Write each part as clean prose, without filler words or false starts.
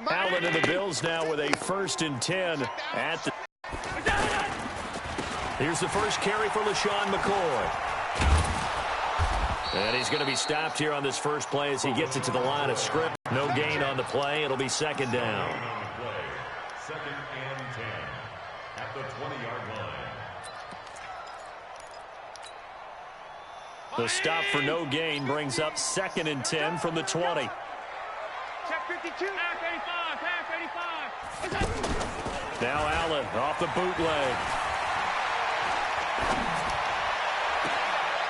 Allen and the Bills now with a 1st and 10 at the... Here's the first carry for LaShawn McCoy. And he's going to be stopped here on this first play as he gets it to the line of scrimmage. No gain on the play. It'll be 2nd down. 2nd and 10 at the 20-yard line. The stop for no gain brings up 2nd and 10 from the 20. Check 52. Half 85. Now Allen off the bootleg.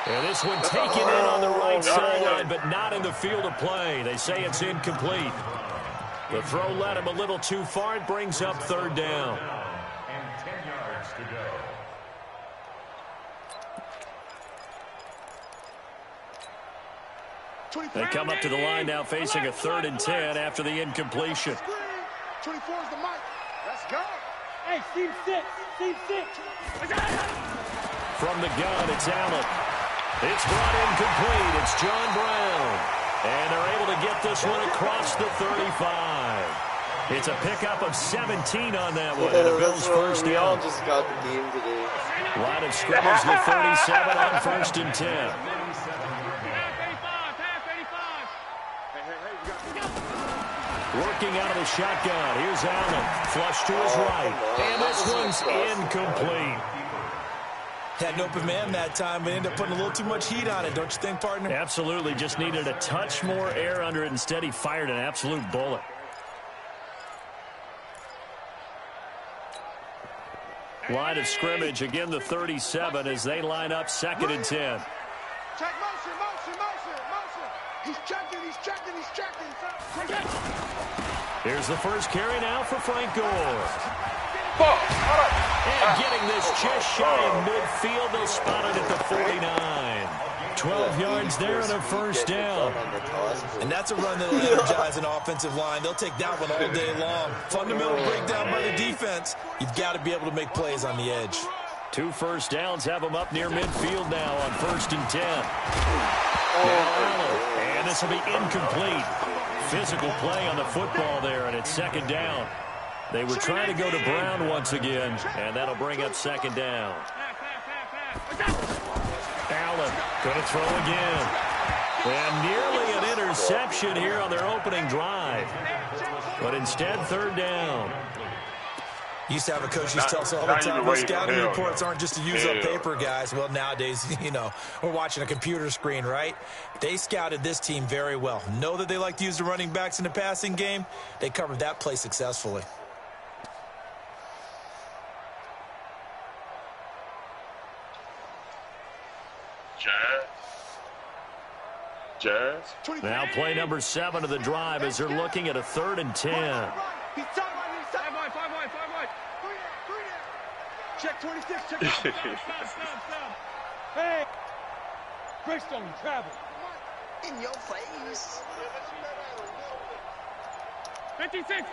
And this one taken in on the right sideline, but not in the field of play. They say it's incomplete. The throw led him a little too far. It brings up 3rd down. And 10 yards to go. They come up to the line now facing a 3rd and 10 after the incompletion. 24 is the mic. Let's go. Hey, Steve 6. Steve 6. From the gun, it's Allen. It's brought incomplete. It's John Brown. And they're able to get this one across the 35. It's a pickup of 17 on that one. And the Bills' 1st We all down. just got the meme today. Line of scrimmage, the 37 on 1st and 10. Working out of the shotgun. Here's Allen. Flush to his right. And this one's incomplete. Had an open man that time, but ended up putting a little too much heat on it, don't you think, partner? Absolutely. Just needed a touch more air under it. Instead, he fired an absolute bullet. Line of scrimmage, again the 37 as they line up 2nd and 10. Check motion. He's checking. Here's the first carry now for Frank Gore. And getting this just shy of midfield, they'll spot it at the 49. 12 yards there and a 1st down. And that's a run that'll energize an offensive line. They'll take that one all day long. Fundamental breakdown by the defense. You've got to be able to make plays on the edge. 2 first downs have them up near midfield now on 1st and 10. And this will be incomplete. Physical play on the football there, and it's 2nd down. They were trying to go to Brown once again, and that'll bring up 2nd down. Allen going to throw again. And nearly an interception here on their opening drive. But instead, 3rd down. Used to have a coach used to tell us all the time, those scouting reports aren't just to use up paper, guys. Well, nowadays, we're watching a computer screen, right? They scouted this team very well. Know that they like to use the running backs in the passing game. They covered that play successfully. Jazz. Now play number 7 of the drive as they're looking at a 3rd and 10. Check 26. Check out. Stop. Hey. Greystone, travel. In your face. 56.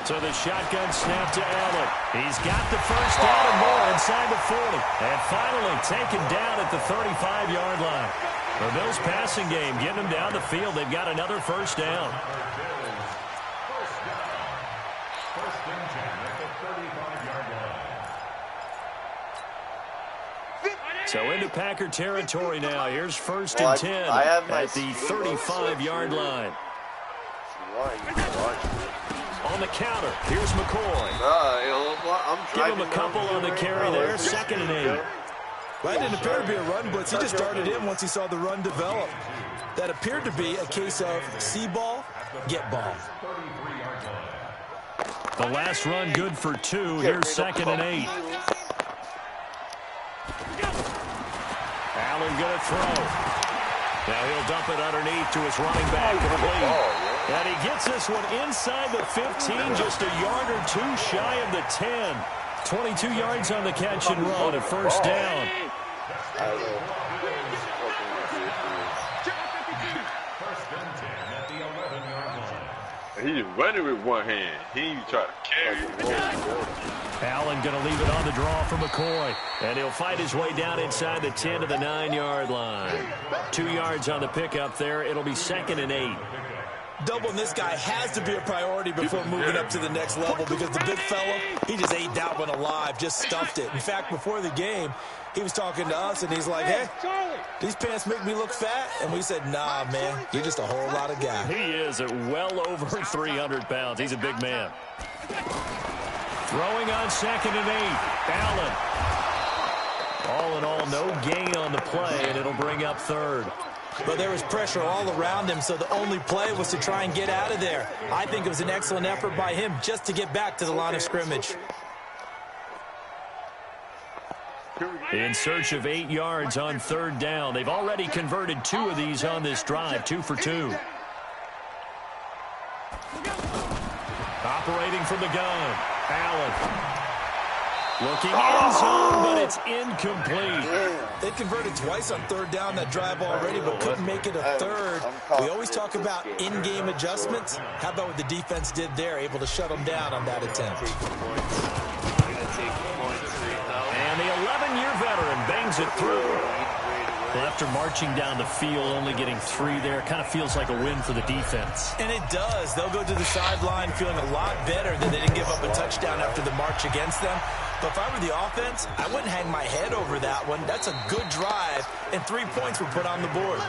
So the shotgun snap to Allen. He's got the 1st down and more inside the 40. And finally taken down at the 35-yard line. The Bills passing game getting them down the field. They've got another 1st down. So into Packer territory now. Here's 1st and 10 at the 35-yard line. On the counter, here's McCoy. Give him a couple on the carry there. 2nd and 8. Well, that didn't appear to be a run blitz. He just darted in once he saw the run develop. That appeared to be a case of see ball, get ball. The last run good for 2. Here's 2nd and 8. Allen going to throw. Now he'll dump it underneath to his running back complete. And he gets this one inside the 15, just a yard or 2 shy of the 10. 22 yards on the catch and run at 1st down. He's running with one hand. He ain't trying to carry it. Allen going to leave it on the draw for McCoy. And he'll fight his way down inside the 10 to the 9-yard line. 2 yards on the pickup there. It'll be 2nd and 8. Doubling this guy has to be a priority before moving up to the next level because the big fella, he just ate that one alive, just stuffed it. In fact, before the game, he was talking to us, and he's like, hey, these pants make me look fat? And we said, nah, man, you're just a whole lot of guy. He is at well over 300 pounds. He's a big man. Throwing on 2nd and 8. Allen. All in all, no gain on the play, and it'll bring up 3rd. But there was pressure all around him, so the only play was to try and get out of there. I think it was an excellent effort by him just to get back to the line of scrimmage. In search of 8 yards on 3rd down. They've already converted 2 of these on this drive, 2 for 2. Operating from the gun, Allen. Looking in zone, but it's incomplete. They converted twice on 3rd down that drive already, but couldn't make it a 3rd. We always talk about in-game adjustments. How about what the defense did there, able to shut them down on that attempt. And the 11-year veteran bangs it through. Well, after marching down the field, only getting 3 there, kind of feels like a win for the defense. And it does. They'll go to the sideline feeling a lot better that they didn't give up a touchdown after the march against them. But if I were the offense, I wouldn't hang my head over that one. That's a good drive, and 3 points were put on the board.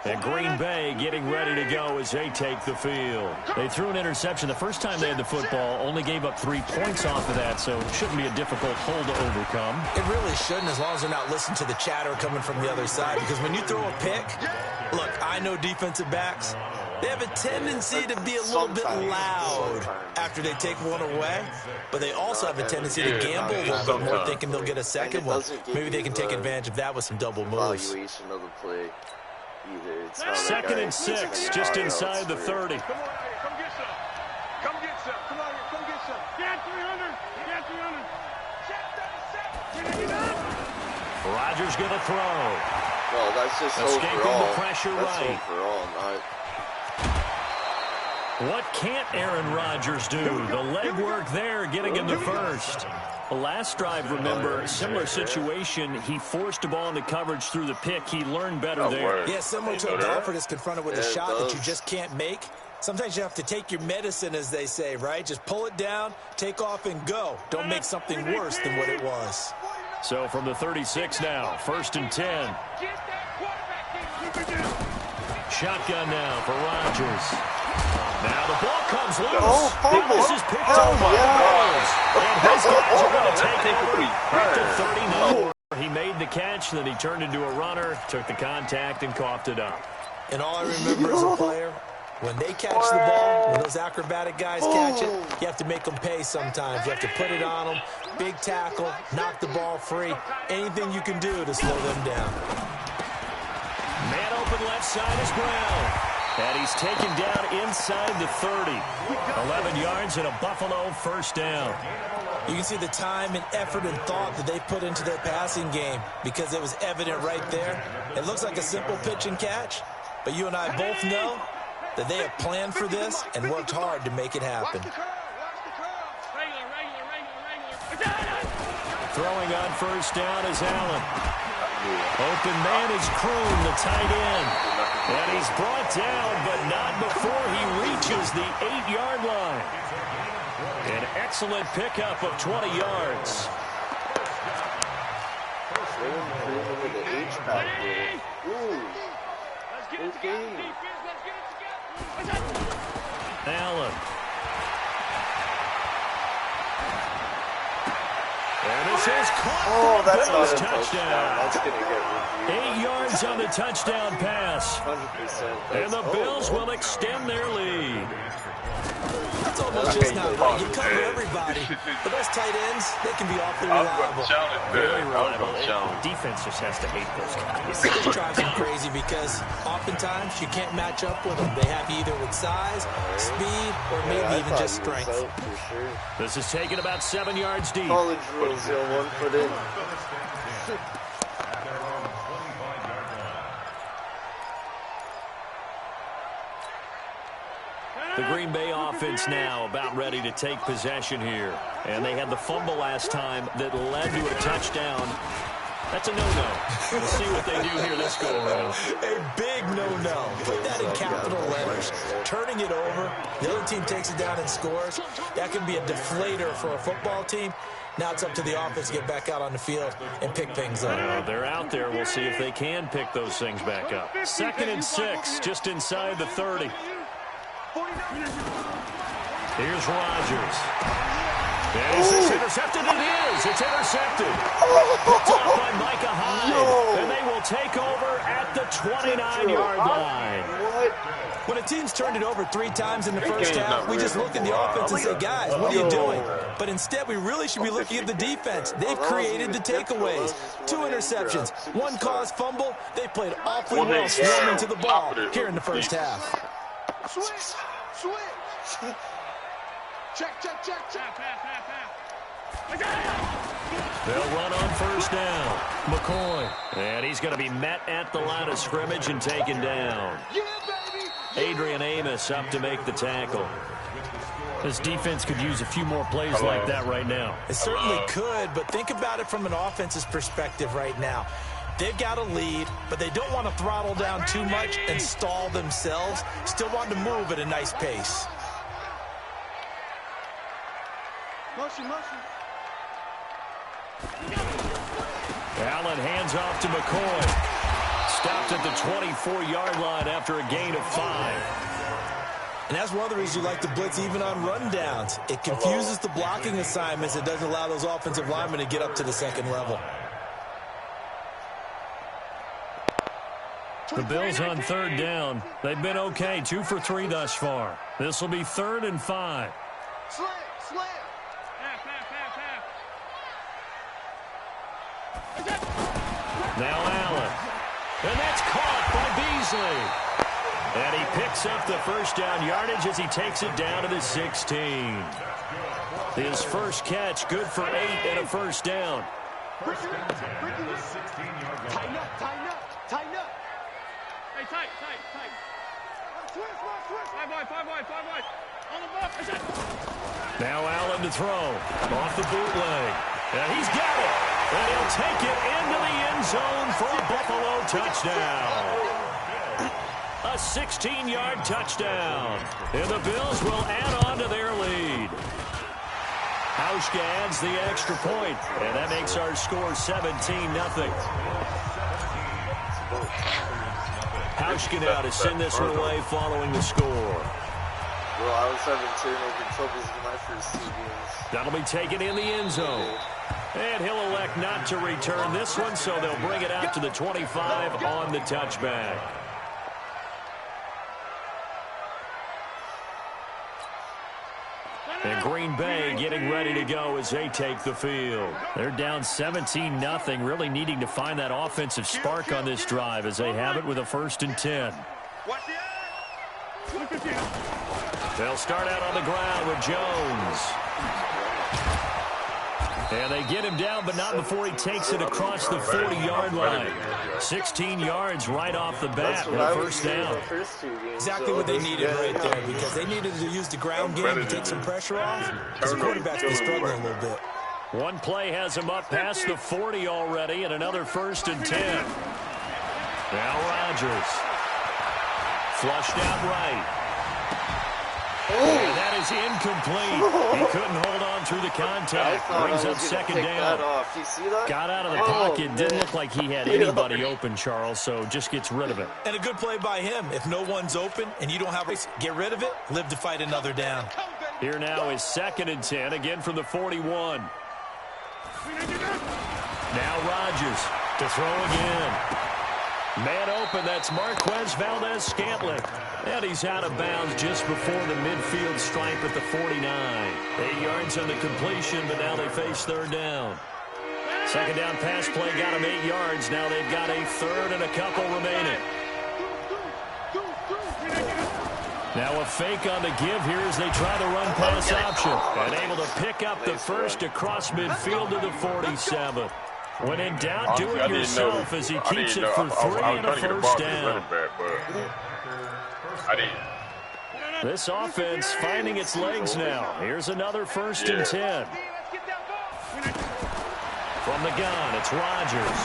And Green Bay getting ready to go as they take the field. They threw an interception the first time they had the football, only gave up 3 points off of that, so it shouldn't be a difficult hole to overcome. It really shouldn't, as long as they're not listening to the chatter coming from the other side, because when you throw a pick, look, I know defensive backs, they have a tendency to be a little bit loud after they take one away, but they also have a tendency to gamble a little bit more, thinking they'll get a second one. Maybe they can take advantage of that with some double moves. Second and 6, just inside the 30. Come get some. Come get some. Come on here. Come get some. Get 300. Get 300. Rodgers going to throw. Well, that's just escaping overall. The pressure that's right. Overall, not... What can't Aaron Rodgers do? The legwork there, getting in the first. The last drive, remember, similar situation. He forced a ball into coverage through the pick. He learned better there. Yeah, similar to a golfer that's confronted with a shot that you just can't make. Sometimes you have to take your medicine, as they say, right? Just pull it down, take off, and go. Don't make something worse than what it was. So from the 36 now, 1st and 10. Shotgun now for Rodgers. Now the ball comes loose. And this is picked up by the Bills. And his guys are going to take over at the 39. He made the catch, then he turned into a runner, took the contact, and coughed it up. And all I remember as a player, when they catch the ball, when those acrobatic guys catch it, you have to make them pay sometimes. You have to put it on them, big tackle, knock the ball free, anything you can do to slow them down. Man open left side is Brown. And he's taken down inside the 30. 11 yards and a Buffalo first down. You can see the time and effort and thought that they put into their passing game because it was evident right there. It looks like a simple pitch and catch, but you and I both know that they have planned for this and worked hard to make it happen. Throwing on first down is Allen. Open man is Kroon, the tight end. And he's brought down, but not before he reaches the 8-yard line. An excellent pickup of 20 yards. Allen. And this is caught. That's not a touchdown. That's going to get reviewed. 8 yards on the touchdown pass. 100%. And the Bills will extend their lead. That's almost just not right. You cover everybody. But those tight ends, they can be awfully reliable. Very reliable. Defense just has to hate those guys. It drives them crazy because oftentimes you can't match up with them. They have you either with size, speed, or maybe even just strength. This is taken about 7 yards deep. College rules, 1 foot in. The Green Bay offense now about ready to take possession here. And they had the fumble last time that led to a touchdown. That's a no-no. We'll see what they do here this go-around. A big no-no. Put that in capital letters. Turning it over, the other team takes it down and scores. That can be a deflator for a football team. Now it's up to the offense to get back out on the field and pick things up. They're out there. We'll see if they can pick those things back up. 2nd and 6, just inside the 30. Here's Rodgers. And is this intercepted? It is. It's intercepted. Picked off by Micah Hyde. And they will take over at the 29-yard line. When a team's turned it over 3 times in the first half, we just look at the offense and say, guys, what are you doing? But instead, we really should be looking at the defense. They've created the takeaways. 2 interceptions, 1 caused fumble. They played awfully well swarming to the ball here in the first half. Switch. Check. They'll run on first down. McCoy. And he's going to be met at the line of scrimmage and taken down. Adrian Amos up to make the tackle. This defense could use a few more plays like that right now. It certainly could, but think about it from an offense's perspective right now. They've got a lead, but they don't want to throttle down too much and stall themselves. Still want to move at a nice pace. Motion. Allen hands off to McCoy. Stopped at the 24-yard line after a gain of 5. And that's one of the reasons you like to blitz even on rundowns. It confuses the blocking assignments. It doesn't allow those offensive linemen to get up to the second level. The Bills on 3rd down. They've been okay, 2 for 3 thus far. This will be 3rd and 5. Slam. Now Allen. And that's caught by Beasley. And he picks up the first down yardage as he takes it down to the 16. His first catch, good for 8 and a first down. Tighten up. Hey, tight. Switch. 5 wide. On the ball. Now Allen to throw. Off the bootleg. And he's got it. And he'll take it into the end zone for a Buffalo touchdown. A 16-yard touchdown. And the Bills will add on to their lead. Hauschka adds the extra point. And that makes our score 17-0. Hauschka now to send this one away following the score. Bro, I was having turnover troubles in my first 2 games. That'll be taken in the end zone. And he'll elect not to return this one, so they'll bring it out to the 25 on the touchback. And Green Bay getting ready to go as they take the field. They're down 17-0, really needing to find that offensive spark on this drive as they have it with a 1st and 10. They'll start out on the ground with Jones. And they get him down, but not before he takes it across the 40-yard line. 16 yards right off the bat with a first down. Exactly what they needed right there, because they needed to use the ground game to take some pressure off, because the quarterback's been struggling a little bit. One play has him up past the 40 already, and another 1st and 10. Now Rodgers. Flushed out right. And that is incomplete. He couldn't hold on through the contact. Brings up 2nd down. You see that? Got out of the pocket. Didn't look like he had anybody open, Charles, so just gets rid of it. And a good play by him. If no one's open and you don't have a get rid of it, live to fight another down. Here now is 2nd and 10, again from the 41. Now Rodgers to throw again. Man open, that's Marquez Valdez-Scantling. And he's out of bounds just before the midfield stripe at the 49. 8 yards on the completion, but now they face 3rd down. 2nd down pass play got him 8 yards. Now they've got a 3rd and a couple remaining. Now a fake on the give here as they try the run pass option. And able to pick up the first across midfield to the 47. When in doubt, do it yourself as he keeps it for 3 and a first down. This offense finding its legs now. Here's another 1st and 10. From the gun, it's Rodgers.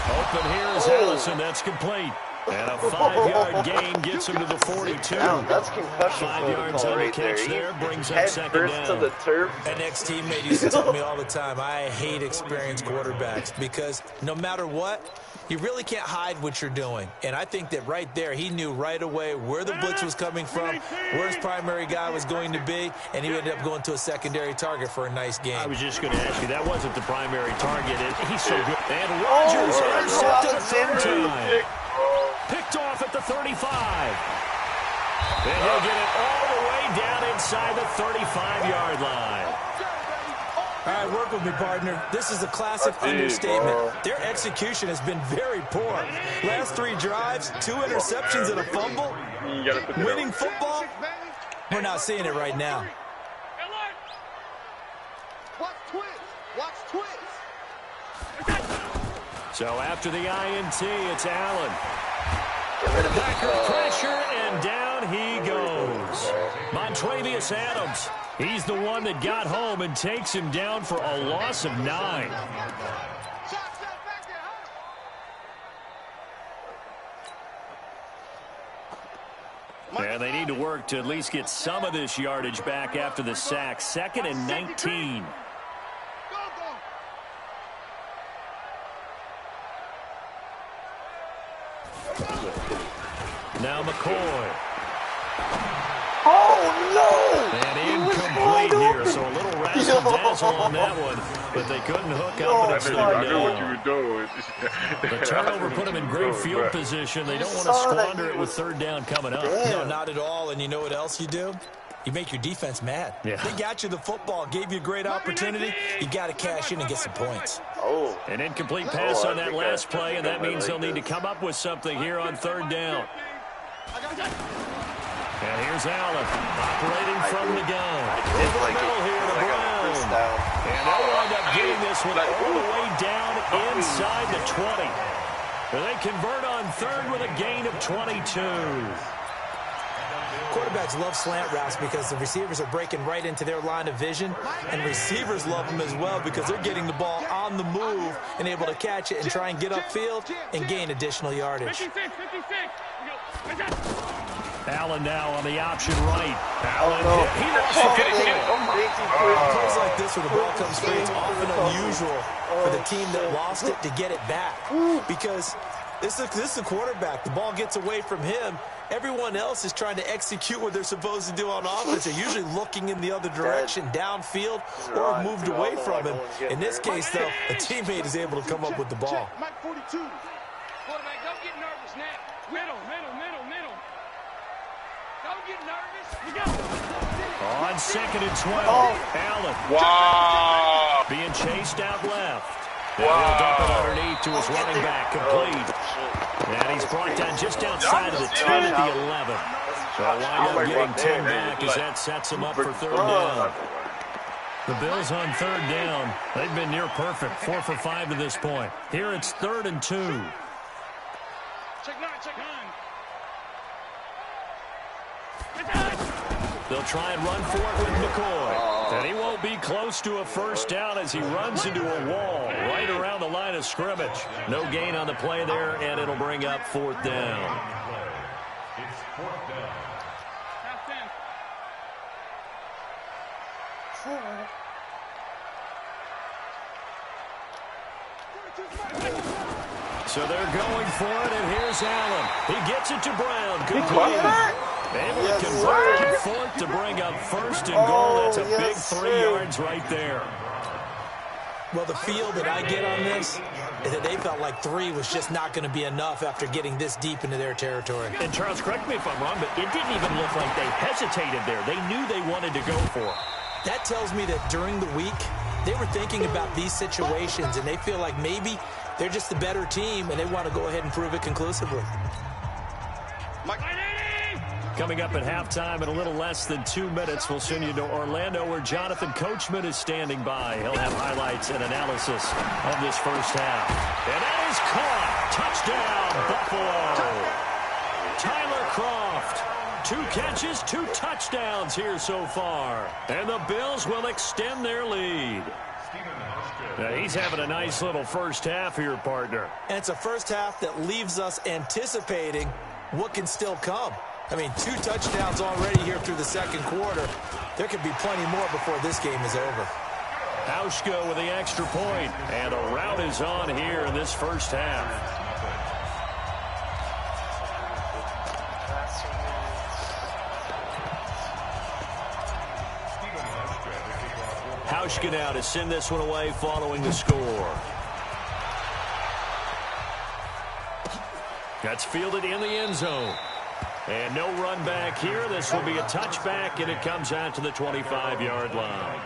Open here is Allison. That's complete. And a 5-yard gain gets him to the 42. That's concussion 5 yards protocol on the right catch there. there. Brings up Head 2nd first down. to the turf. An ex-teammate used to tell me all the time, I hate experienced quarterbacks because no matter what, you really can't hide what you're doing. And I think that right there, he knew right away where the blitz was coming from, where his primary guy was going to be, and he ended up going to a secondary target for a nice game. I was just going to ask you, that wasn't the primary target. He's so good. And Rodgers intercepted a 3rd time. Picked off at the 35. And he'll get it all the way down inside the 35-yard line. All right, work with me, partner. This is a classic understatement. Their execution has been very poor. Last 3 drives, 2 interceptions and a fumble. Winning football, we're not seeing it right now. So after the INT, it's Allen. Backer pressure, and down he goes. Montrevious Adams. He's the one that got home and takes him down for a loss of 9. And they need to work to at least get some of this yardage back after the sack. 2nd and 19. Now McCoy. Oh, no! And incomplete here, so a little razzle-dazzle on that one, but they couldn't hook up and it's I knew what you were doing. The turnover put them in great field position. They don't want to squander it with 3rd down coming up. No, not at all. And you know what else you do? You make your defense mad. Yeah. They got you the football, gave you a great opportunity. You got to cash in and get some points. Oh. An incomplete pass on that last play, and that means they'll need to come up with something here on 3rd down. And here's Allen, operating from the gun. Over the middle here to Brown. And they'll wind up getting this one all the way down inside the 20. They convert on 3rd with a gain of 22. Quarterbacks love slant routes because the receivers are breaking right into their line of vision, and receivers love them as well because they're getting the ball on the move and able to catch it and try and get upfield and gain additional yardage. Allen now on the option right. Allen, he lost Plays like this where the ball comes free, it's often unusual for the team that lost it to get it back because this is the quarterback. The ball gets away from him. Everyone else is trying to execute what they're supposed to do on offense. They're usually looking in the other direction, downfield, or moved away from him. In this case, though, a teammate is able to come up with the ball. Mike 42. Quarterback, don't get nervous now. Middle. Don't get nervous. You got on 2nd and 12. Allen. Wow. Being chased out left. Wow. He'll dump it underneath to his running back, complete. And he's brought down just outside of the 10 at the 11. They'll wind up getting 10 back as that sets him up for 3rd down. The Bills on 3rd down. They've been near perfect, 4 for 5 to this point. Here it's 3rd and 2. check 9. They'll try and run for it with McCoy. And he won't be close to a 1st down as he runs into a wall right around the line of scrimmage. No gain on the play there, and it'll bring up 4th down. It's 4th down. So they're going for it, and here's Allen. He gets it to Brown. Complete. Able to convert on 4th to bring up 1st and goal. That's a big 3 yards right there. Well, the feel that I get on this is that they felt like 3 was just not going to be enough after getting this deep into their territory. And Charles, correct me if I'm wrong, but it didn't even look like they hesitated there. They knew they wanted to go for it. That tells me that during the week, they were thinking about these situations, and they feel like maybe they're just the better team, and they want to go ahead and prove it conclusively. Coming up at halftime in a little less than 2 minutes, we'll send you to Orlando where Jonathan Coachman is standing by. He'll have highlights and analysis of this first half. And that is caught. Touchdown, Buffalo. Tyler Kroft 2 catches, 2 touchdowns here so far. And the Bills will extend their lead. Now, he's having a nice little first half here, partner. And it's a first half that leaves us anticipating what can still come. I mean, 2 touchdowns already here through the second quarter. There could be plenty more before this game is over. Hauschka with the extra point, and a rout is on here in this first half. Hauschka now to send this one away following the score. That's fielded in the end zone. And no run back here. This will be a touchback, and it comes out to the 25-yard line.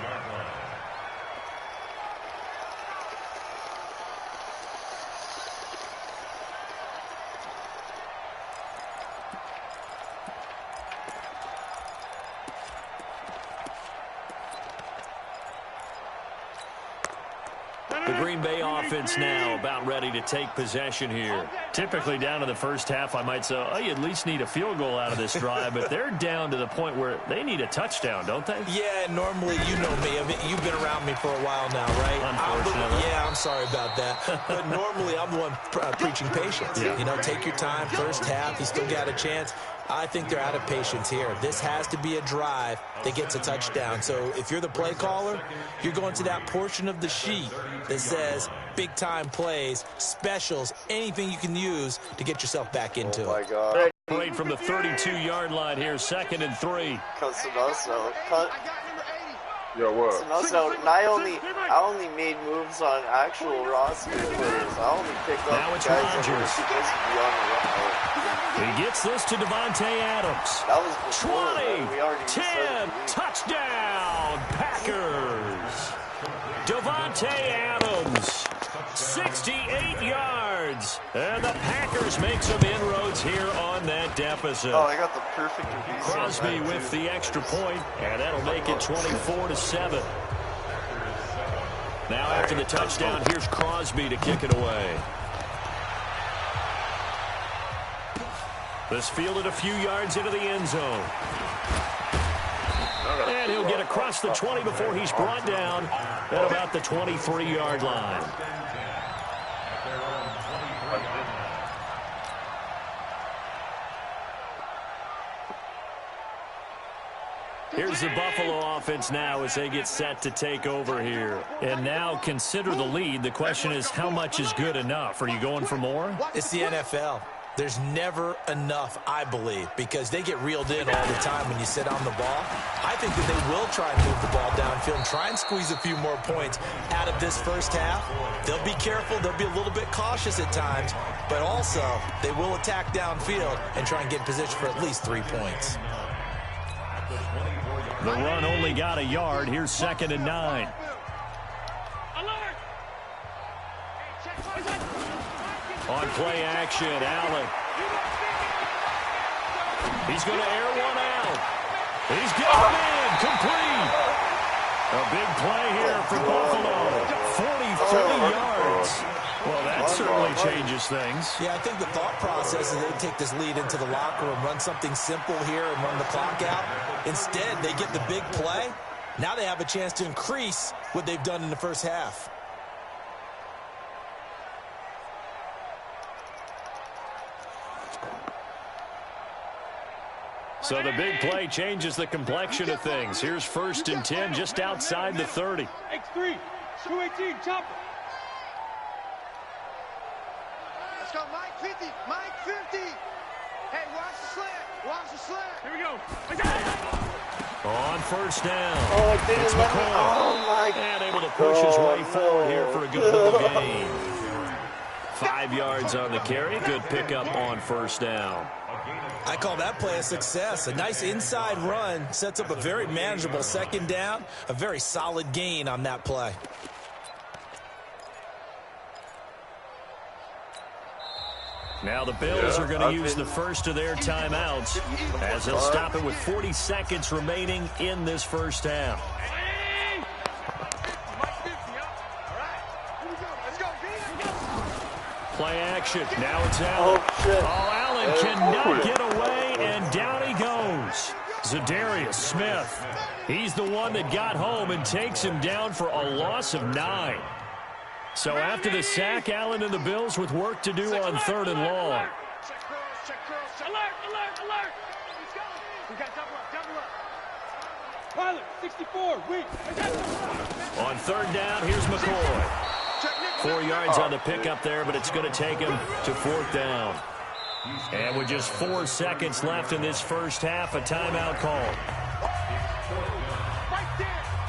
The Green Bay offense now about ready to take possession here. Typically down to the first half, I might say, oh, you at least need a field goal out of this drive, but they're down to the point where they need a touchdown, don't they? Yeah, normally, you know me. I mean, you've been around me for a while now, right? Unfortunately. I'm sorry about that. But normally, I'm the one preaching patience. Yeah. You know, take your time, first half, you still got a chance. I think they're out of patience here. This has to be a drive that gets a touchdown. So if you're the play caller, you're going to that portion of the sheet that says big-time plays, specials, anything you can use to get yourself back into it. Oh, my God. Played from the 32-yard line here, 2nd and 3. Yo, what? So I only made moves on actual roster players. I only picked up now it's guys Rodgers. that were supposed to be on the roster. He gets this to Davante Adams. That was before, 20, we already 10, touchdown, Packers. Davante Adams, 68 yards. And the Packers make some inroads here on that deficit. Oh, I got the perfect Crosby with the extra point, and that'll make it 24-7. Now after the touchdown, here's Crosby to kick it away. This fielded a few yards into the end zone. And he'll get across the 20 before he's brought down at about the 23-yard line. Here's the Buffalo offense now as they get set to take over here. And now consider the lead. The question is, how much is good enough? Are you going for more? It's the NFL. There's never enough, I believe, because they get reeled in all the time when you sit on the ball. I think that they will try and move the ball downfield and try and squeeze a few more points out of this first half. They'll be careful. They'll be a little bit cautious at times, but also they will attack downfield and try and get in position for at least 3 points. The run only got a yard. Here's 2nd and 9. On play action, Allen. He's going to air one out. He's getting it in, complete. A big play here for Buffalo. 43 yards. Well, that certainly changes things. Yeah, I think the thought process is they take this lead into the locker room, run something simple here and run the clock out. Instead, they get the big play. Now they have a chance to increase what they've done in the first half. So the big play changes the complexion of things. Here's 1st and 10 just outside the 30. X3, 218, chopper. Let's go, Mike 50, Mike 50. Hey, watch the slant, watch the slant. Here we go. On 1st down. Oh, It's McCoy. Oh, my. And able to push his way forward here for a good little gain. 5 yards on the carry. Good pickup on 1st down. I call that play a success. A nice inside run sets up a very manageable 2nd down. A very solid gain on that play. Now the Bills are going to use the first of their timeouts as they'll stop it with 40 seconds remaining in this first half. Play action. Now it's Allen. Oh, shit. Oh, Allen Allen cannot get away, and down he goes. Zadarius Smith. He's the one that got home and takes him down for a loss of 9. So after the sack, Allen and the Bills with work to do on 3rd and long. Alert, alert, alert. We got double up. Pilot, 64, weak. On 3rd down, here's McCoy. 4 yards on the pickup there, but it's going to take him to 4th down. And with just 4 seconds left in this first half, a timeout call.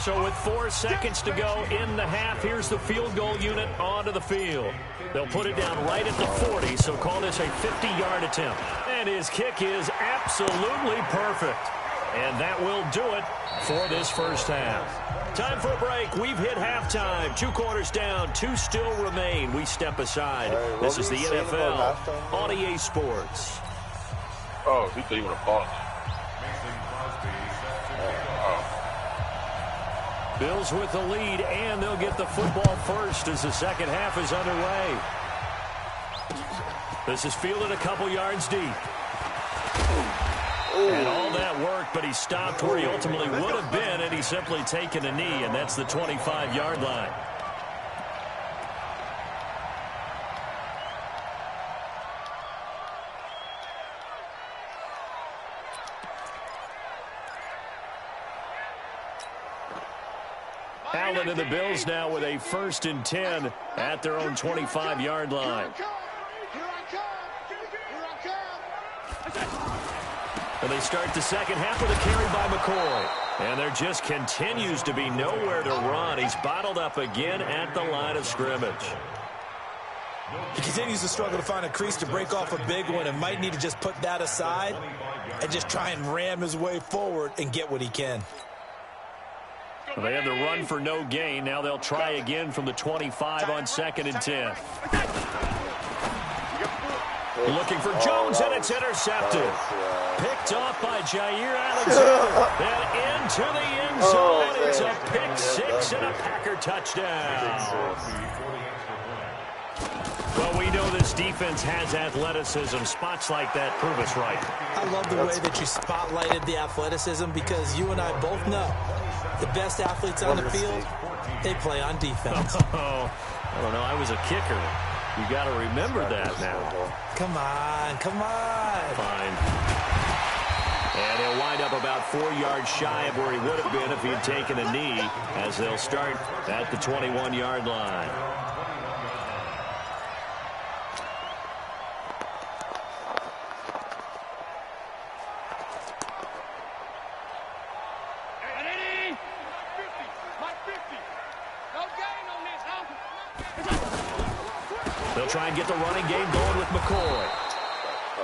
So with 4 seconds to go in the half, here's the field goal unit onto the field. They'll put it down right at the 40, so call this a 50-yard attempt. And his kick is absolutely perfect. And that will do it for this first half. Time for a break. We've hit halftime. 2 quarters down. 2 still remain. We step aside. This is the NFL on EA Sports. Oh, he thought you would have fought. Bills with the lead, and they'll get the football first as the second half is underway. This is fielded a couple yards deep. And all that work, but he stopped where he ultimately would have been, and he's simply taken a knee, and that's the 25-yard line. Allen and the Bills now with a 1st and 10 at their own 25-yard line. And they start the second half with a carry by McCoy. And there just continues to be nowhere to run. He's bottled up again at the line of scrimmage. He continues to struggle to find a crease to break off a big one and might need to just put that aside and just try and ram his way forward and get what he can. Well, they had the run for no gain. Now they'll try again from the 25 on 2nd and 10. Looking for Jones, and it's intercepted. Picked off by Jair Alexander. Then into the end zone. It's a pick 6 and a Packer touchdown. Well, we know this defense has athleticism. Spots like that prove us right. I love the way that you spotlighted the athleticism because you and I both know the best athletes on the field, they play on defense. Oh, I don't know. I was a kicker. You got to remember that now. Come on, come on. Fine. And he'll wind up about 4 yards shy of where he would have been if he had taken a knee, as they'll start at the 21-yard line. They'll try and get the running game going with McCoy.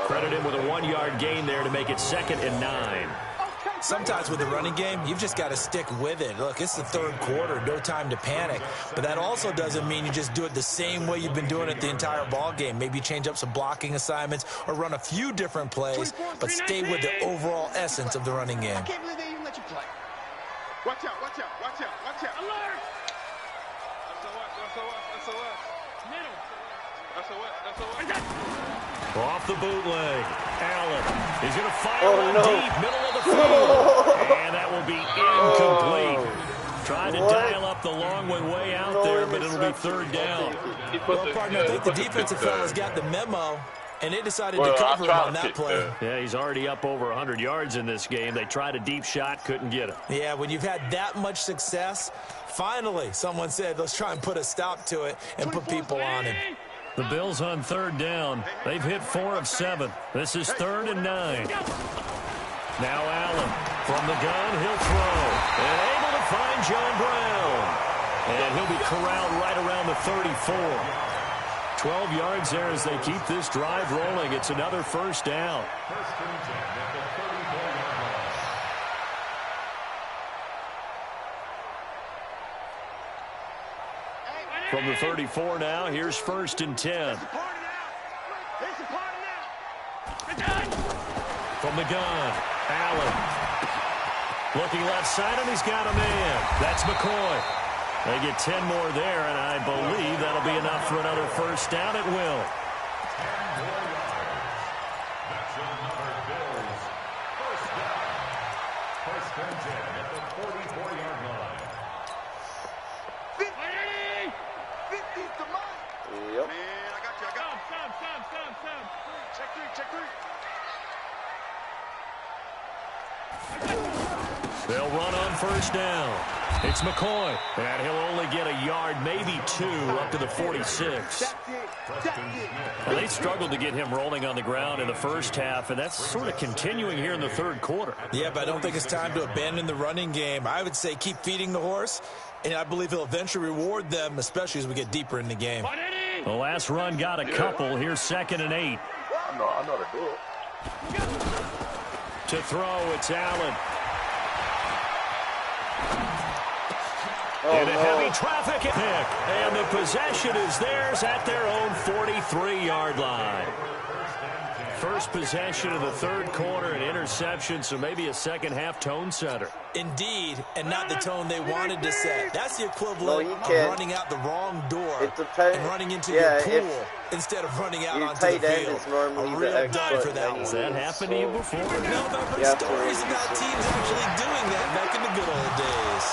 Credit him with a 1-yard gain there to make it 2nd and 9. Sometimes with the running game, you've just got to stick with it. Look, it's the 3rd quarter, no time to panic. But that also doesn't mean you just do it the same way you've been doing it the entire ball game. Maybe change up some blocking assignments or run a few different plays, but stay with the overall essence of the running game. I can't believe they even let you play. Watch out, watch out, watch out, watch out. Alert! SOS. Middle. SOS. Off the bootleg. Allen. He's going to fire one deep, middle of the field. And that will be incomplete. Trying to dial up the long one way out there, but it'll be 3rd down. Well, partner, I think the defensive fellas got the memo, and they decided to cover him on that play. Yeah, he's already up over 100 yards in this game. They tried a deep shot, couldn't get it. Yeah, when you've had that much success, finally someone said, let's try and put a stop to it and put people on him. The Bills on 3rd down. They've hit 4 of 7. This is 3rd and 9. Now Allen from the gun. He'll throw. And able to find John Brown. And he'll be corralled right around the 34. 12 yards there as they keep this drive rolling. It's another 1st down. From the 34 now, here's 1st and 10. From the gun, Allen. Looking left side, and he's got a man. That's McCoy. They get 10 more there, and I believe that'll be enough for another 1st down. It will. Check three. They'll run on first down. It's McCoy, and he'll only get a yard, maybe 2, up to the 46. Well, they struggled to get him rolling on the ground in the first half, and that's sort of continuing here in the third quarter. Yeah, but I don't think it's time to abandon the running game. I would say keep feeding the horse, and I believe he'll eventually reward them, especially as we get deeper in the game. The last run got a couple. Here's 2nd and 8. I know how to do it. To throw, it's Allen. In a heavy traffic pick, and the possession is theirs at their own 43-yard line. First possession of the third quarter, an interception, so maybe a second-half tone setter. Indeed, and not the tone they wanted to set. That's the equivalent of running out the wrong door and running into your pool instead of running out onto the field. A real done for that one. Has that happened to you before? No, but I've heard stories about teams actually doing that back in the good old days.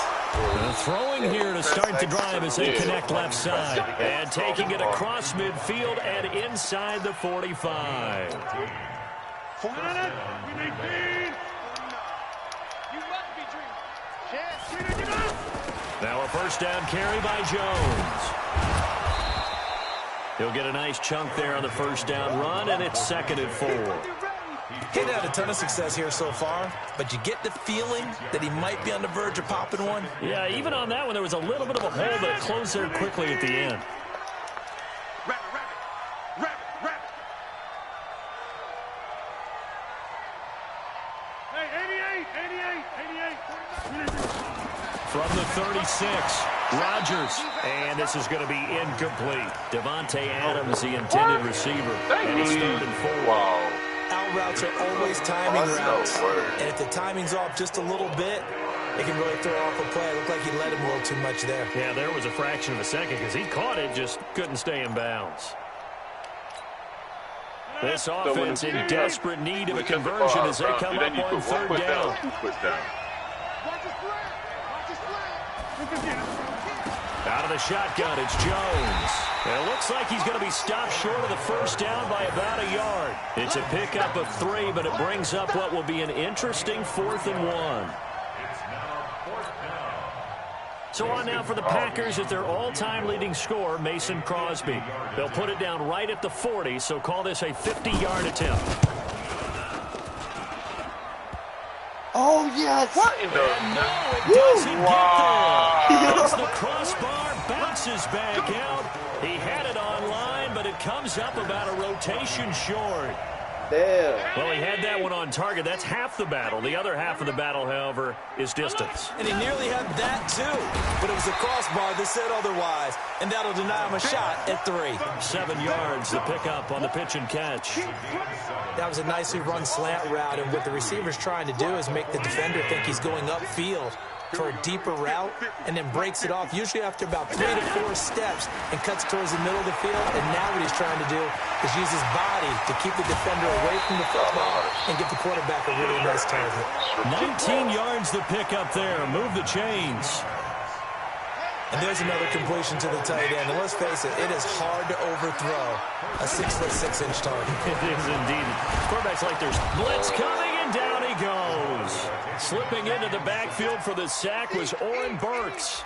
Throwing here to start the drive as they connect left side. And taking it across midfield and inside the 45. Now a first down carry by Jones. He'll get a nice chunk there on the first down run, and it's 2nd and 4. He hadn't had a ton of success here so far, but you get the feeling that he might be on the verge of popping one. Yeah, even on that one, there was a little bit of a hole that closed there quickly at the end. Hey, 88. From the 36, Rodgers. And this is going to be incomplete. Devontae Adams, the intended receiver. And it's 3rd and 4. Wow. Out routes are always timing routes. And if the timing's off just a little bit, it can really throw off a play. It looked like he let him a little too much there. Yeah, there was a fraction of a second because he caught it, just couldn't stay in bounds. This offense in desperate need of a conversion as they come up on 3rd down. Out of the shotgun, it's Jones. And it looks like he's going to be stopped short of the first down by about a yard. It's a pickup of 3, but it brings up what will be an interesting 4th and 1. So on now for the Packers at their all-time leading scorer, Mason Crosby. They'll put it down right at the 40, so call this a 50-yard attempt. Oh, yes. What in the... And no, it doesn't get there. As the crossbar bounces back out. He had it on line, but it comes up about a rotation short. Damn. Well, he had that one on target. That's half the battle. The other half of the battle, however, is distance. And he nearly had that, too. But it was the crossbar that said otherwise. And that'll deny him a shot at 3. 7 yards, the pickup on the pitch and catch. That was a nicely run slant route. And what the receiver's trying to do is make the defender think he's going upfield for a deeper route and then breaks it off, usually after about 3 to 4 steps, and cuts towards the middle of the field. And now what he's trying to do is use his body to keep the defender away from the football and give the quarterback a really nice target. 19 yards the pickup there. Move the chains. And there's another completion to the tight end. And let's face it, it is hard to overthrow a 6'6" target. It is indeed. Quarterback's like there's blitz coming, and down he goes. Slipping into the backfield for the sack was Oren Burks.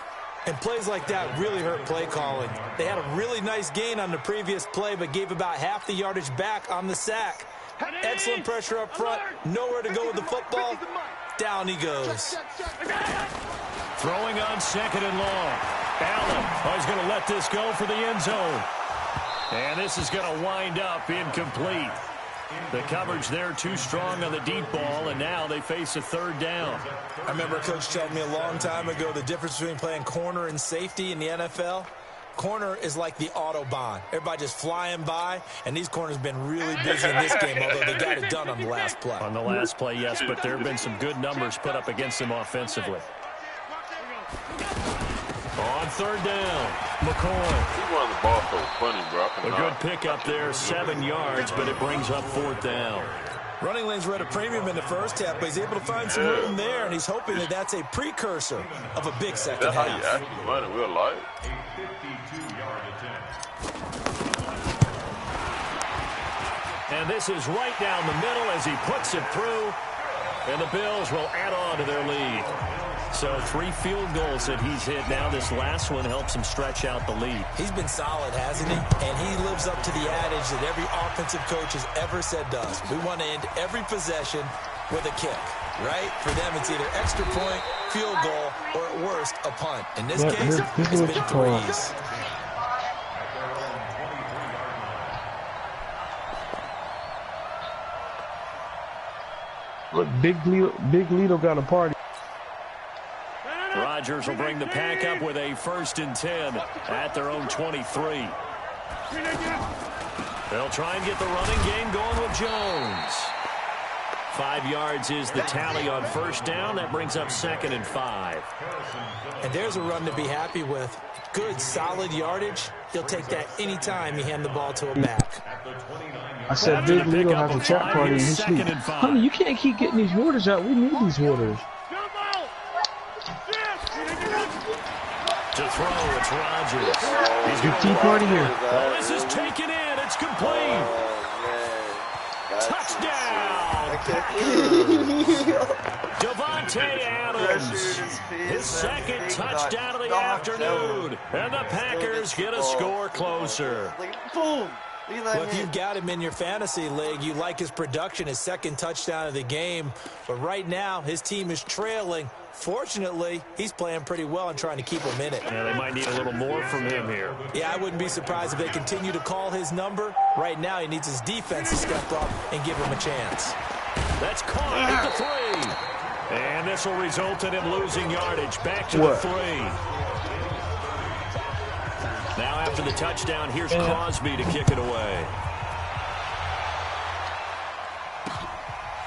And plays like that really hurt play calling. They had a really nice gain on the previous play, but gave about half the yardage back on the sack. Excellent pressure up front. Nowhere to go with the football. Down he goes. Throwing on 2nd and long. Allen is going to let this go for the end zone. And this is going to wind up incomplete. The coverage there too strong on the deep ball, and now they face a 3rd down. I remember a coach telling me a long time ago the difference between playing corner and safety in the NFL. Corner is like the Autobahn. Everybody just flying by, and these corners have been really busy in this game, although they got it done on the last play. On the last play, yes, but there have been some good numbers put up against them offensively. On 3rd down, McCoy. He wanted the ball so funny, bro. A good pickup there, 7 yards, but it brings up 4th down. Running lanes were at a premium in the first half, but he's able to find some room there, and he's hoping that that's a precursor of a big second half. That's how you actually run in real life. A 52-yard attempt. And this is right down the middle as he puts it through. And the Bills will add on to their lead. So 3 field goals that he's hit now. This last one helps him stretch out the lead. He's been solid, hasn't he? And he lives up to the adage that every offensive coach has ever said to us. We want to end every possession with a kick, right? For them, it's either extra point, field goal, or at worst, a punt. In this case, it's been threes. Look, Big Lito got a party. Rodgers will bring the pack up with a 1st and 10 at their own 23. They'll try and get the running game going with Jones. 5 yards is the tally on 1st down. That brings up 2nd and 5. And there's a run to be happy with. Good, solid yardage. He'll take that anytime you hand the ball to a back. I said Big Lito has a chat party in his sleep. Honey, you can't keep getting these waters out. We need these waters. To throw, it's Rodgers. He's got a tea party here. Oh, this is taken in. It's complete. Touchdown. Devontae Adams. His 2nd touchdown of the afternoon. And the Packers get a score closer. Boom. Well, if you've got him in your fantasy league, you like his production, his 2nd touchdown of the game. But right now, his team is trailing. Fortunately, he's playing pretty well and trying to keep him in it. Yeah, they might need a little more from him here. Yeah, I wouldn't be surprised if they continue to call his number. Right now, he needs his defense to step up and give him a chance. That's caught at the 3. And this will result in him losing yardage. Back to the 3. Now after the touchdown, here's Crosby to kick it away.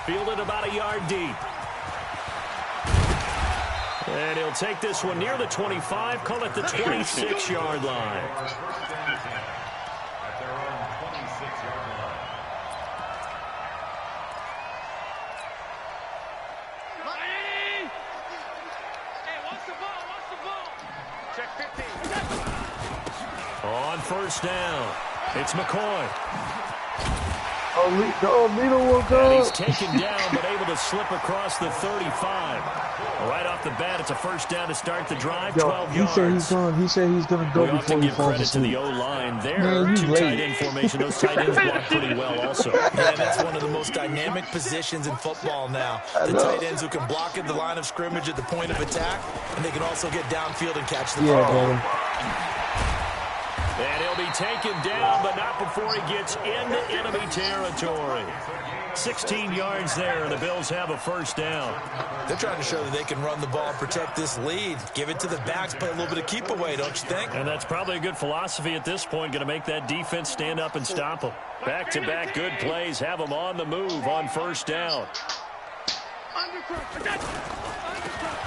Fielded about a yard deep. And he'll take this one near the 25, call it the 26-yard line. On 1st down, it's McCoy. Lito woke up. And he's taken down, but able to slip across the 35. Right off the bat, it's a 1st down to start the drive, 12 yards. He said he's gonna go before he falls asleep. To the O-line there. Man, 2 tight end formation. Those tight ends block pretty well also. Yeah, that's one of the most dynamic positions in football now. The tight ends who can block at the line of scrimmage at the point of attack, and they can also get downfield and catch the ball. And he'll be taken down, but not before he gets into enemy territory. 16 yards there, and the Bills have a 1st down. They're trying to show that they can run the ball and protect this lead. Give it to the backs, play a little bit of keep away, don't you think? And that's probably a good philosophy at this point, going to make that defense stand up and stop them. Back-to-back good plays, have them on the move on 1st down.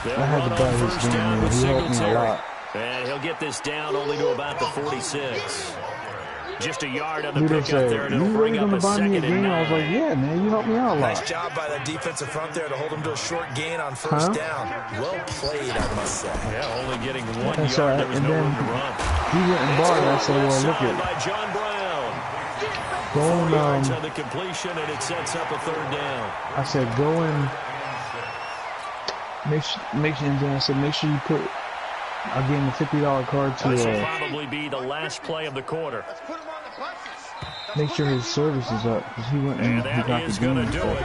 They'll run on 1st down with Singletary. And he'll get this down only to about the 46. Just a yard on the pickup there, and it'll bring up a 2nd and 9. I was like, yeah, man, you helped me out a lot. Nice job by that defensive front there to hold him to a short gain on 1st down. Well played, I must say. Yeah, only getting 1 yard. There was no room to run. He went and barred it. I said, well, look at by John Brown. Go 4 yards on the completion, and it sets up a 3rd down. I said, go and make sure you put. I gave him a $50 card to. This will probably be the last play of the quarter. Make sure his service is up because he went and he got is going to do it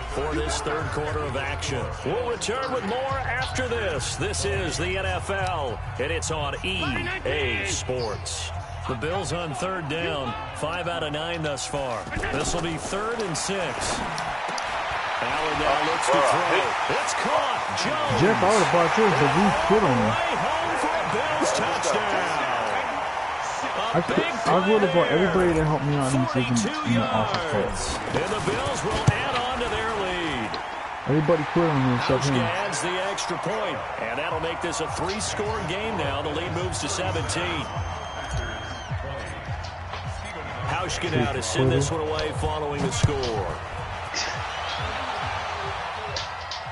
for this 3rd quarter of action. We'll return with more after this. This is the NFL, and it's on EA Sports. The Bills on 3rd down, 5 out of 9 thus far. This will be 3rd and 6. Allen now looks to throw. It's caught. Jones. Jeff, I would have bought yours, but we quit on him. Bills touchdown. I would have bought everybody that helped me out in the offense part. And the Bills will add on to their lead. Everybody quit on me except him. Adds the extra point, and that'll make this a 3-score game now. The lead moves to 17. Hauschka now to send this one away following the score.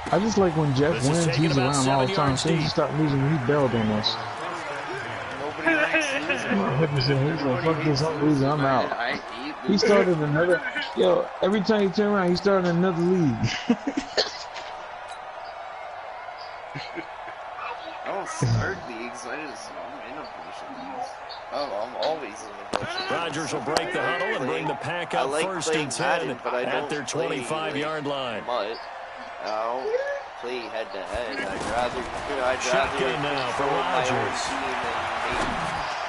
I just like when Jeff wins, he's around all the time. As soon as he stopped losing, he bailed on us. Nobody likes losing. He's like, fuck this, I'm losing, I'm out. I hate He started another. Yo, every time he turn around, he started another league. I don't start leagues. I'm in a bunch of leagues. I'm always in a bunch of leagues. Rodgers will break the huddle and bring the pack up first and 10 at their 25-yard line. I'll play head-to-head. I'd Shotgun now for Rodgers.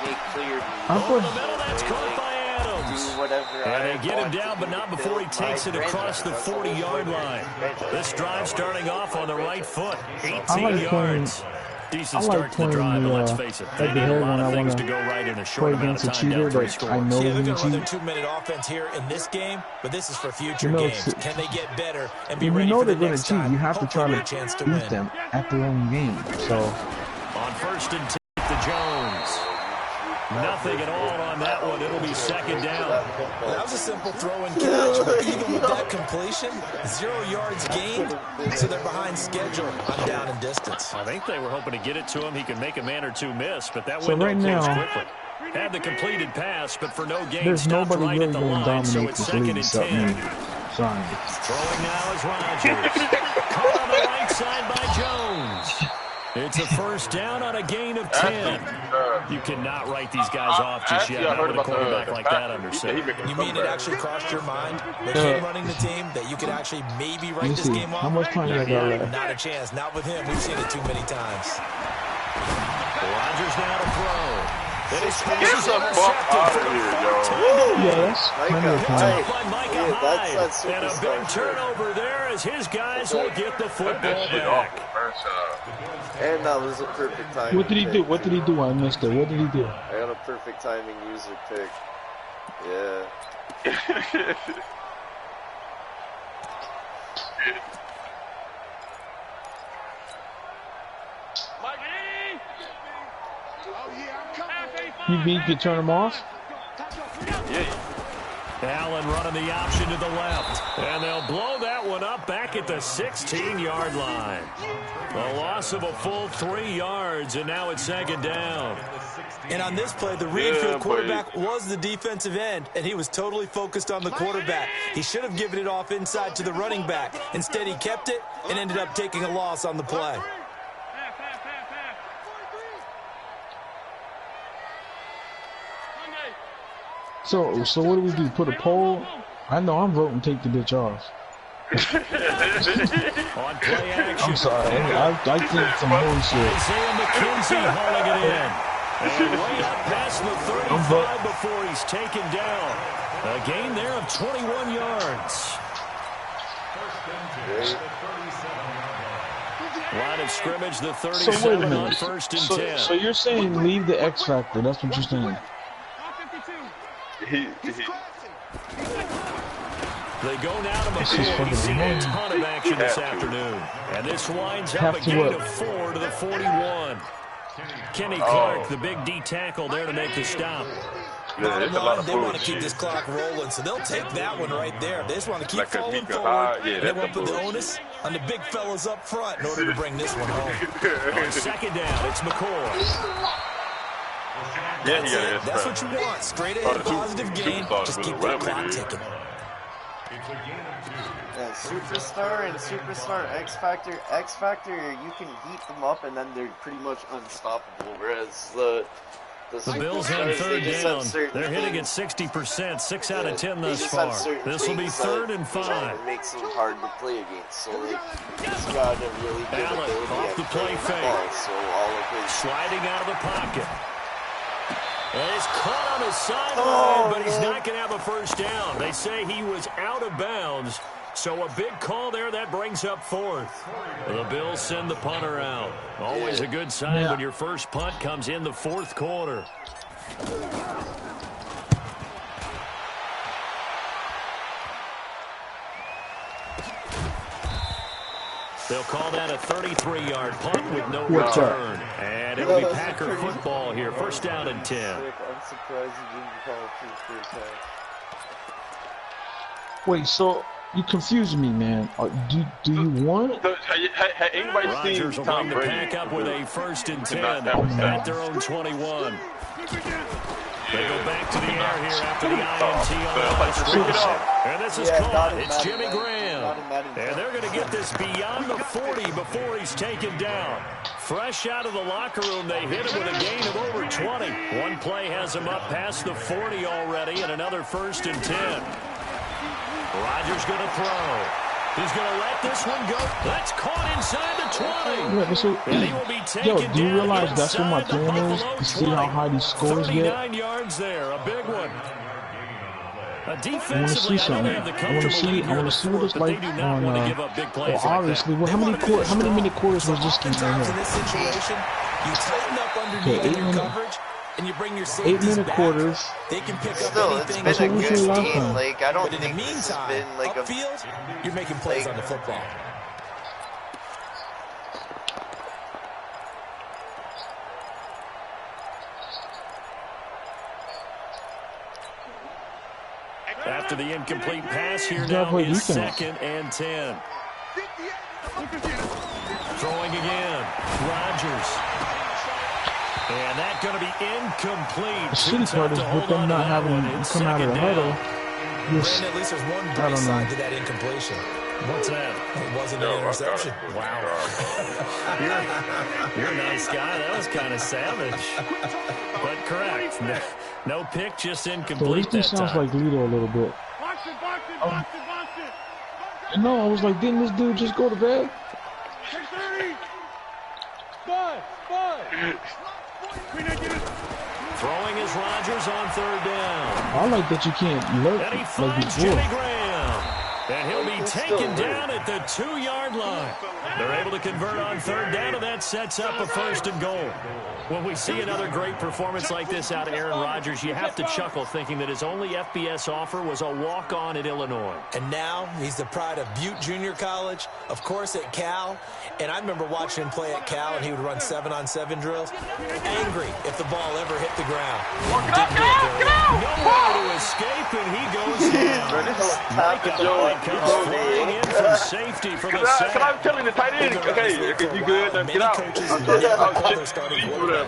Make clear. Over the middle, that's caught by Adams. Do whatever and they get him down, but not before he takes it across the 40-yard line. This drive starting off on the right foot. 18 yards. Decent start to the drive, but let's face it, they need a lot of things to go right in a short amount of time down 3 scores. Yeah, they're going to run their 2-minute offense here in this game, but this is for future games. Can they get better and be ready for the next time? You have to try to beat them at their own game. So on first and 10 to Jones. Nothing at all on that one. It'll be second down. Well, that was a simple throw and catch, but even with that completion, 0 yards gained, so they're behind schedule on down and distance. I think they were hoping to get it to him. He could make a man or two miss, but that window closed quickly. Had the completed pass, but for no gain, stopped right at the line, so it's second and 10. Throwing now is Rodgers. Caught on the right side by Jones. It's a first down on a gain of 10. You cannot write these guys off just yet. Not with a quarterback like that under center. You mean it actually crossed your mind with him running the team that you could actually maybe write this game off? How much time you got left? Not a chance. Not with him. We've seen it too many times. Rodgers now to throw. Get the fuck out of here, yo. Yes. That's and a big turnover there as his guys will get the football back. And that was a perfect time. What did he do? What did he do? I missed it. What did he do? I got a perfect timing user pick. Yeah. You beat to turn him off? Yeah. Allen running the option to the left. And they'll blow that one up back at the 16-yard line. A loss of a full 3 yards, and now it's second down. And on this play, the Rmnfl quarterback was the defensive end, and he was totally focused on the quarterback. He should have given it off inside to the running back. Instead, he kept it and ended up taking a loss on the play. So what do we do? Put a poll? I know I'm voting take the bitch off. On play action. I'm sorry. I think some bullshit. Isaiah McKenzie hauling it in. And way up past the 35 before he's taken down. A gain there of 21 yards. Line of scrimmage, the 37 so wait a minute. On first and 10. So you're saying leave the X factor. That's what you're saying. They go now to McCoy. He's seen a ton of action this afternoon. And this winds up a gain of 4 to the 41. Kenny Clark, the big D tackle there to make the stop. Bottom line, they want to keep this clock rolling, so they'll take that one right there. They just want to keep falling forward. They won't put the onus on the big fellas up front in order to bring this one home. On second down, it's McCoy. That's it. That's what you want. Straight ahead, positive gain. Just keep that clock ticking. Yeah, superstar and superstar X Factor. X Factor, you can heat them up and then they're pretty much unstoppable. Whereas the Bills on third down. They're hitting at 60%, 6 out of 10 thus far. This will be 3rd and 5. It makes them hard to play against. So he's got a really good Allen ability off the play fake. So all of his sliding out of the pocket. And he's caught on the sideline, but he's not going to have a first down. They say he was out of bounds. So a big call there, that brings up 4th. The Bills send the punter out. Always a good sign when your first punt comes in the 4th quarter. They'll call that a 33-yard punt with no return. And it'll be Packer football here. First down and 10. I'm surprised he didn't call it for the first time. Wait, so you confusing me, man. Do you want? Had anybody Rodgers seen will Tom bring the Brady pack up with a 1st and 10 at their own 21. They go back to the air here after the INT on the line of scrimmage. And this is caught. It's Jimmy Graham. And they're going to get this beyond the 40 before he's taken down. Fresh out of the locker room, they hit him with a gain of over 20. One play has him up past the 40 already, and another 1st and 10. Rodgers going to throw. He's going to let this one go. That's caught inside the 20. And he will be taken do you realize that's what my plan is? To see how high these scores get? 39 yards there, a big one. I want to see something. I want to see what it's like on. Well, obviously, how many minute quarters was this game right here? You tighten up underneath your coverage, and you bring your 8-minute quarters. They can pick Still, up anything. it's been a good game. Like, I don't but in think the this has meantime, been like upfield, you're making plays on the football. After the incomplete pass here now is 2nd and 10. Throwing again. Rodgers. And that's going to be incomplete. The shitty part is with them not having come out of the huddle. Brandon, at least there's one bright side to that incompletion. What's that? It wasn't an interception. Wow. You're a nice guy. That was kind of savage. But correct. No pick, just incomplete that sounds time. like Lito a little bit. No, I was like, didn't this dude just go to bed? Throwing is Rodgers on 3rd down. I like that you can't lurk And he like finds before. Jimmy Graham. And he'll be taken down at the 2-yard line. They're able to convert on 3rd down, and that sets up a 1st and goal. When we see another great performance like this out of Aaron Rodgers, you have to chuckle thinking that his only FBS offer was a walk-on at Illinois. And now he's the pride of Butte Junior College, of course at Cal. And I remember watching him play at Cal, and he would run 7-on-7 drills. Angry if the ball ever hit the ground. Nowhere to escape, and he goes down. Comes flying in from safety for the sack. Can I tell you the tight end? Okay, if you good, then get out.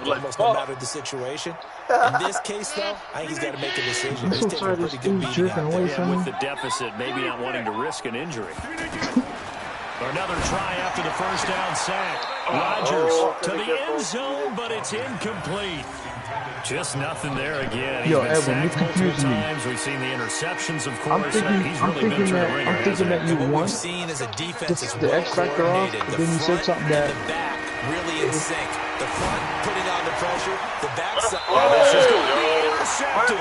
Almost no matter the situation. In this case, though, I think he's got to make a decision. I'm so tired of this dude jerking away from With me. the deficit, maybe not wanting to risk an injury. Another try after the 1st down sack. Rodgers to the end zone, but it's incomplete. Just nothing there again. Yo, Edwin, you confused me. We've seen the interceptions, of I'm course. thinking that you won. The X Factor off, but then you said something that really in sync. The front putting on the pressure. The backside. This is going to be intercepted.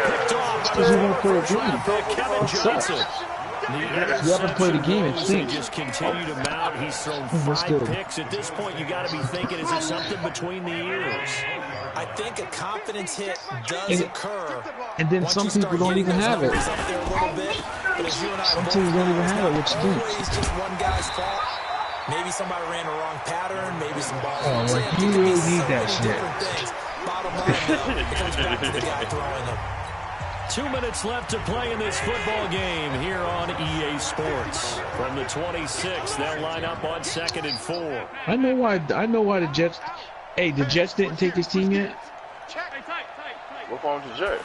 Picked off because you want to play a game. Kevin Johnson. You haven't played a game, it stinks. Just continue to mount. He's thrown 5 picks. At this point, you got to be thinking, is it something between the ears? I think a confidence hit does occur. And then some people don't even have it. Some teams don't even have it, which stinks. It's just one guy's fault. Maybe somebody ran the wrong pattern. Maybe some balls. Oh, like you really need that shit. Bottom line, though, it comes back to the guy throwing them. 2 minutes left to play in this football game here on EA Sports. From the 26, they'll line up on 2nd and 4. I know why the Jets. Hey, the Jets didn't take his team yet. What wrong with the Jets?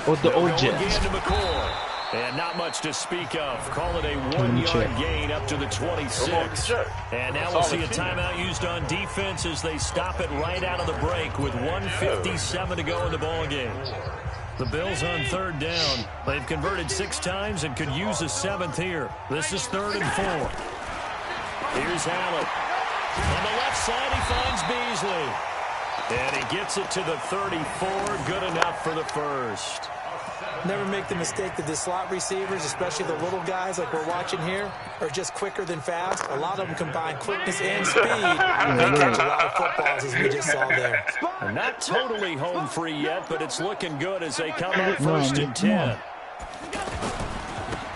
Or the old Jets. Again to McCoy. And not much to speak of. Call it a 1-yard gain up to the 26. And now we'll see a timeout used on defense as they stop it right out of the break with 1:57 to go in the ballgame. The Bills on 3rd down. They've converted 6 times and could use a 7th here. This is 3rd and 4. Here's Allen. On the left side, he finds Beasley. And he gets it to the 34. Good enough for the 1st. Never make the mistake that the slot receivers, especially the little guys like we're watching here, are just quicker than fast. A lot of them combine quickness and speed. They catch a lot of footballs, as we just saw there. They're not totally home free yet, but it's looking good as they come up 1st and 10.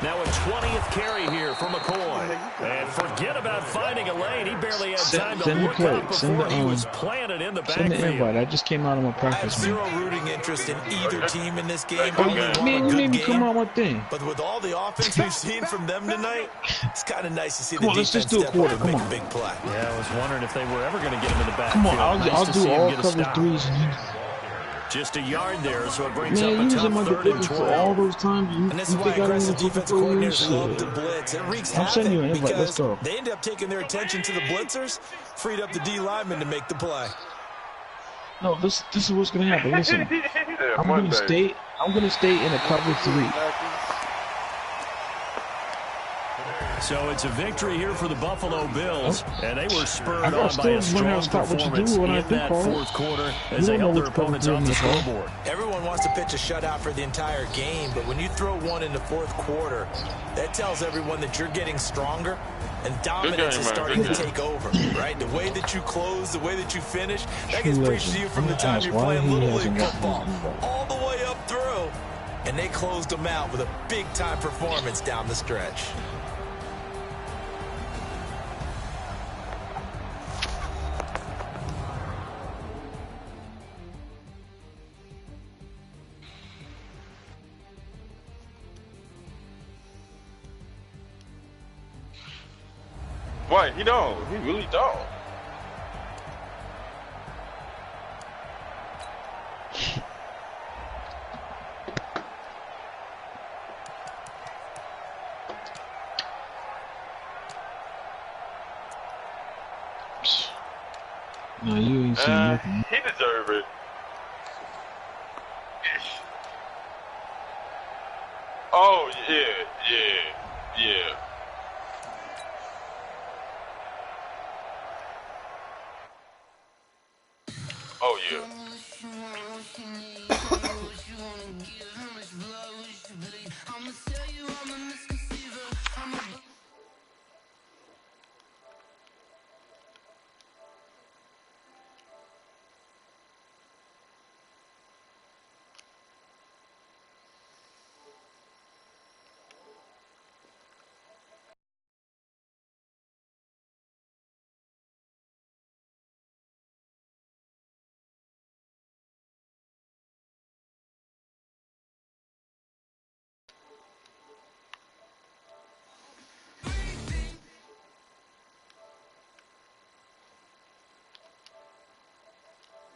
Now a 20th carry here for McCoy. And forget about finding a lane. He barely had time to look up before he was planted in the backfield. Send the invite. I just came out of my practice. I have zero rooting interest in either team in this game. Man, you made me come on my thing. But with all the offense we've seen from them tonight, it's kind of nice to see the defense step do a quarter. up and make a big play. Yeah, I was wondering if they were ever going to get him in the backfield. Come on, I'll do all cover 3s. Just a yard there, so it brings Man, up a using tough my 3rd and defense 12. for all those times. And this is why aggressive defensive coordinators love to blitz. It wreaks havoc because they end up taking their attention to the blitzers, freed up the D lineman to make the play. No, this is what's gonna happen. Listen, I'm gonna stay in a cover 3. So it's a victory here for the Buffalo Bills, and they were spurred on by still a strong performance in that fourth quarter as they held their opponents off the scoreboard. Everyone wants to pitch a shutout for the entire game, but when you throw one in the fourth quarter, that tells everyone that you're getting stronger and dominance is starting to take over, right? The way that you close, the way that you finish, that gets preached to you from the time you're playing Little League football all the way up through, and they closed them out with a big-time performance down the stretch. What? He don't. He really don't. No, you ain't seen nothing. He deserve it. Oh, yeah.